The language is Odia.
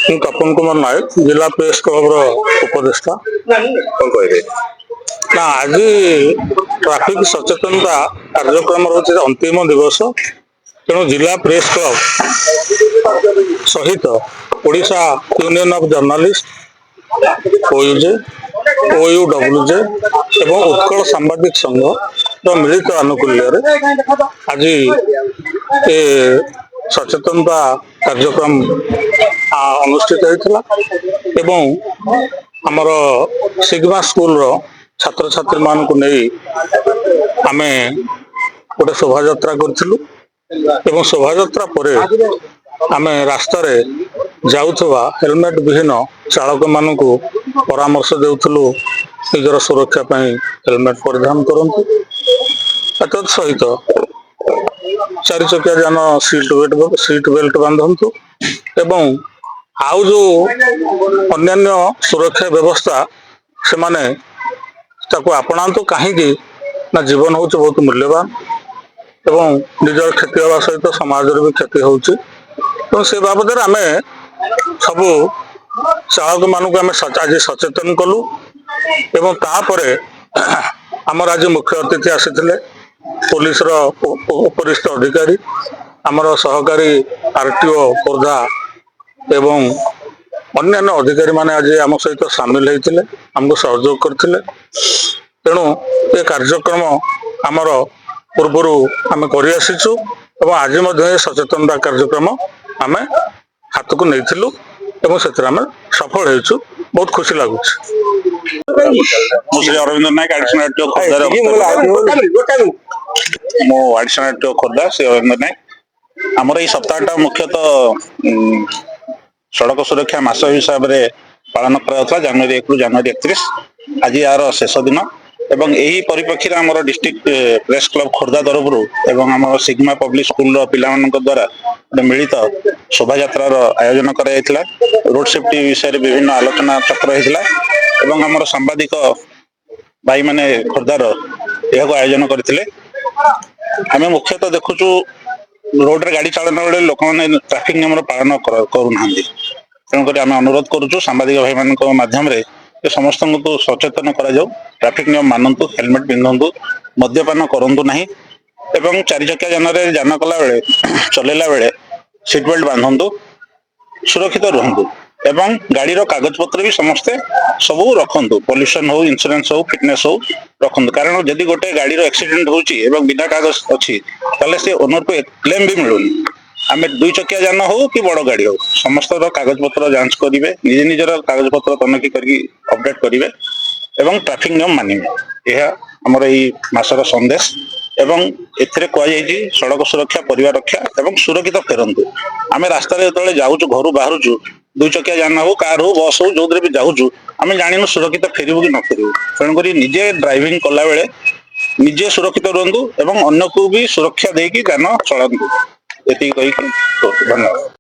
ମୁଁ ତପନ କୁମାର ନାୟକ, ଜିଲ୍ଲା ପ୍ରେସ୍ କ୍ଲବର ଉପଦେଷ୍ଟା। କଣ କହିବେ? ନା, ଆଜି ଟ୍ରାଫିକ ସଚେତନତା କାର୍ଯ୍ୟକ୍ରମ ରହୁଛି ଅନ୍ତିମ ଦିବସ। ତେଣୁ ଜିଲ୍ଲା ପ୍ରେସ୍ କ୍ଲବ ସହିତ Odisha union of journalist, OUJ, OUWJ ଏବଂ ଉତ୍କଳ ସାମ୍ବାଦିକ ସଂଘର ମିଳିତ ଆନୁକୂଲ୍ୟରେ ଆଜି ଏ ସଚେତନତା କାର୍ଯ୍ୟକ୍ରମ ଅନୁଷ୍ଠିତ ହୋଇଥିଲା ଏବଂ ଆମର ସିଗ୍ମା ସ୍କୁଲର ଛାତ୍ରଛାତ୍ରୀ ମାନଙ୍କୁ ନେଇ ଆମେ ଗୋଟେ ଶୋଭାଯାତ୍ରା କରିଥିଲୁ ଏବଂ ଶୋଭାଯାତ୍ରା ପରେ ଆମେ ରାସ୍ତାରେ ଯାଉଥିବା ହେଲମେଟ ବିହୀନ ଚାଳକ ମାନଙ୍କୁ ପରାମର୍ଶ ଦେଉଥିଲୁ ନିଜର ସୁରକ୍ଷା ପାଇଁ ହେଲମେଟ ପରିଧାନ କରନ୍ତୁ। ଏତଦ୍ ସହିତ ଚାରି ଚକିଆ ଯାନ ସିଟ୍ ବେଲ୍ଟ ବାନ୍ଧନ୍ତୁ ଏବଂ ଆଉ ଯୋଉ ଅନ୍ୟାନ୍ୟ ସୁରକ୍ଷା ବ୍ୟବସ୍ଥା ସେମାନେ ତାକୁ ଆପଣାନ୍ତୁ। କାହିଁକି ନା ଜୀବନ ହେଉଛି ବହୁତ ମୂଲ୍ୟବାନ ଏବଂ ନିଜର କ୍ଷତି ହେବା ସହିତ ସମାଜର ବି କ୍ଷତି ହେଉଛି। ତେଣୁ ସେ ବାବଦରେ ଆମେ ସବୁ ଚାଳକ ମାନଙ୍କୁ ଆମେ ଆଜି ସଚେତନ କଲୁ ଏବଂ ତାପରେ ଆମର ଆଜି ମୁଖ୍ୟ ଅତିଥି ଆସିଥିଲେ ପୋଲିସର ଉପରିସ୍ଥ ଅଧିକାରୀ, ଆମର ସହକାରୀ RTO ଖୋର୍ଦ୍ଧା ଏବଂ ଅନ୍ୟାନ୍ୟ ଅଧିକାରୀ ମାନେ ଆଜି ଆମ ସହିତ ସାମିଲ ହେଇଥିଲେ, ଆମକୁ ସହଯୋଗ କରିଥିଲେ। ତେଣୁ ଏ କାର୍ଯ୍ୟକ୍ରମ ଆମର ପୂର୍ବରୁ ଆମେ କରିଆସିଛୁ ଏବଂ ଆଜି ମଧ୍ୟ ଏ ସଚେତନତା କାର୍ଯ୍ୟକ୍ରମ ଆମେ ହାତକୁ ନେଇଥିଲୁ ଏବଂ ସେଥିରେ ଆମେ ସଫଳ ହେଇଛୁ। ବହୁତ ଖୁସି ଲାଗୁଛି। ମୁଁ ଶ୍ରୀ ଅରବିନ୍ଦ ନାୟକ, ଆଡିସନାଲ RTO ଖୋର୍ଦ୍ଧାରେ ମୁଁ ଆଡିସନାଲ RTO ଖୋର୍ଦ୍ଧା ଶ୍ରୀ ଅରବିନ୍ଦ ନାୟକ। ଆମର ଏଇ ସପ୍ତାହଟା ମୁଖ୍ୟତଃ ସଡ଼କ ସୁରକ୍ଷା ମାସ ହିସାବରେ ପାଳନ କରାଯାଉଥିଲା ଜାନୁଆରୀ 1 ରୁ ଜାନୁଆରୀ 31। ଆଜି ଏହାର ଶେଷ ଦିନ ଏବଂ ଏହି ପରିପ୍ରେକ୍ଷୀରେ ଆମର ଡିଷ୍ଟ୍ରିକ୍ଟ ପ୍ରେସ୍ କ୍ଲବ ଖୋର୍ଦ୍ଧା ତରଫରୁ ଏବଂ ଆମର ସିଗ୍ମା ପବ୍ଲିକ ସ୍କୁଲର ପିଲାମାନଙ୍କ ଦ୍ୱାରା ଗୋଟେ ମିଳିତ ଶୋଭାଯାତ୍ରାର ଆୟୋଜନ କରାଯାଇଥିଲା। ରୋଡ ସେଫ୍ଟି ବିଷୟରେ ବିଭିନ୍ନ ଆଲୋଚନା ଚକ୍ର ହେଇଥିଲା ଏବଂ ଆମର ସାମ୍ବାଦିକ ଭାଇମାନେ ଖୋର୍ଦ୍ଧାର ଏହାକୁ ଆୟୋଜନ କରିଥିଲେ। ଆମେ ମୁଖ୍ୟତଃ ଦେଖୁଛୁ ରୋଡରେ ଗାଡି ଚାଳନା ବେଳେ ଲୋକମାନେ ଟ୍ରାଫିକ ନିୟମର ପାଳନ କରୁନାହାନ୍ତି। ତେଣୁକରି ଆମେ ଅନୁରୋଧ କରୁଛୁ ସାମ୍ବାଦିକ ଭାଇମାନଙ୍କ ମାଧ୍ୟମରେ ଯେ ସମସ୍ତଙ୍କୁ ସଚେତନ କରାଯାଉ, ଟ୍ରାଫିକ ନିୟମ ମାନନ୍ତୁ, ହେଲମେଟ ପିନ୍ଧନ୍ତୁ, ମଦ୍ୟପାନ କରନ୍ତୁ ନାହିଁ ଏବଂ ଚାରି ଚକିଆ ଯାନରେ ଯାନ କଲା ବେଳେ ଚଲେଇଲା ବେଳେ ସିଟ୍ ବେଲ୍ଟ ବାନ୍ଧନ୍ତୁ, ସୁରକ୍ଷିତ ରୁହନ୍ତୁ ଏବଂ ଗାଡିର କାଗଜପତ୍ର ବି ସମସ୍ତେ ସବୁ ରଖନ୍ତୁ। ପଲ୍ୟୁସନ ହଉ, ଇନ୍ସୁରାନ୍ସ ହଉ, ଫିଟନେସ ହଉ ରଖନ୍ତୁ। କାରଣ ଯଦି ଗୋଟେ ଗାଡିର ଆକ୍ସିଡେଣ୍ଟ ହଉଛି ଏବଂ ବିନା କାଗଜ ଅଛି ତାହେଲେ ସେ ଓନରକୁ କ୍ଲେମ ବି ମିଳୁନି। ଆମେ ଦୁଇ ଚକିଆ ଯାନ ହଉ କି ବଡ ଗାଡି ହଉ ସମସ୍ତର କାଗଜପତ୍ର ଯାଞ୍ଚ କରିବେ, ନିଜର କାଗଜପତ୍ର ତନଖି କରିକି ଅପଡେଟ କରିବେ ଏବଂ ଟ୍ରାଫିକ ନିୟମ ମାନିବେ। ଏହା ଆମର ଏଇ ମାସର ସନ୍ଦେଶ ଏବଂ ଏଥିରେ କୁହାଯାଇଛି ସଡ଼କ ସୁରକ୍ଷା, ପରିବାର ରକ୍ଷା ଏବଂ ସୁରକ୍ଷିତ ଫେରନ୍ତୁ। ଆମେ ରାସ୍ତାରେ ଯେତେବେଳେ ଯାଉଛୁ, ଘରୁ ବାହାରୁଛୁ, ଦୁଇ ଚକିଆ ଯାନ ହଉ, କାର ହଉ, ବସ୍ ହଉ, ଯୋଉଥିରେ ବି ଯାଉଛୁ, ଆମେ ଜାଣିନୁ ସୁରକ୍ଷିତ ଫେରିବୁ କି ନ ଫେରିବୁ। ତେଣୁକରି ନିଜେ ଡ୍ରାଇଭିଂ କଲାବେଳେ ନିଜେ ସୁରକ୍ଷିତ ରୁହନ୍ତୁ ଏବଂ ଅନ୍ୟକୁ ବି ସୁରକ୍ଷା ଦେଇକି ଯାନ ଚଳାନ୍ତୁ। ଏତିକି କହିକି ଧନ୍ୟବାଦ।